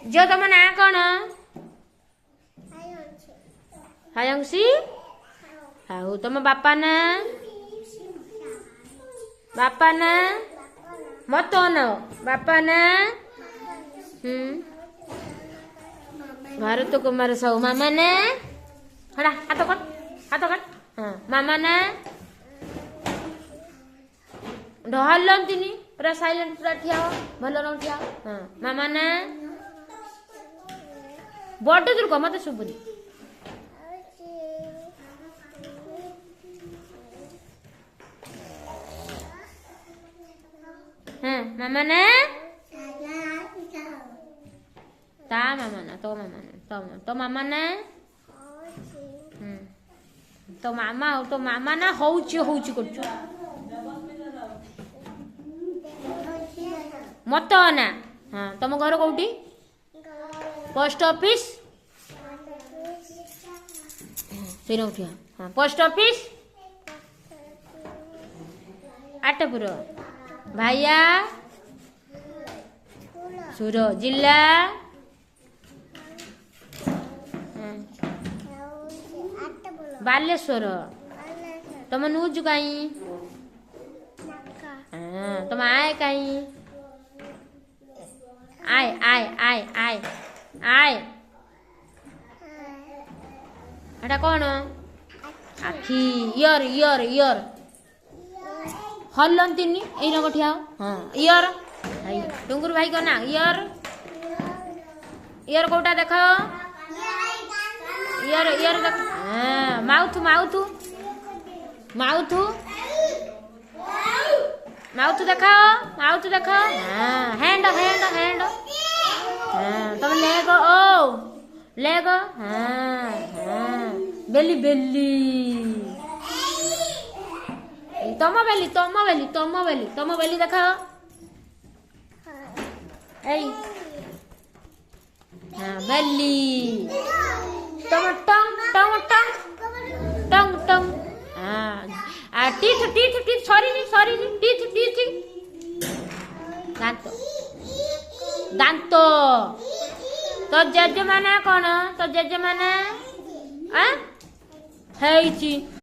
झियो तुम ना कौन हायंसी हाउ तुम बापा ना मत न बापा ना भारत कुमार साहू मामा ना हड़ा हाथ कट हाँ मामा ना ढहलंती पूरा साइलेंट पूरा ठिया भल न ठिया हाँ मामा ना बड़ दूर कह मत शुभुनी हाँ मामा ना ता मामा ना तो मामा ना तो मामा ना होउची करछु मत ना हाँ तुम घर कौटी पोस्ट ऑफिस से उठिया हाँ पोस्ट ऑफिस आटपुर भाइया सुर जिला बालेश्वर तुम नूज कहीं तुम आए कहीं आए एटा कौन आखी इयर हलंती यही न ठिया हाँ इयर टुंगुर भाई को ना इयर कोटा देख इयर देख हाँ माउथ देख हाँ हैंड हाँ तुम लेग हाँ बेली तम बेली देख हाँ बेली तुम टंग हाँ टीथ सॉरी टीथ दांत तो जेजे माना कौन तो जेजे माना है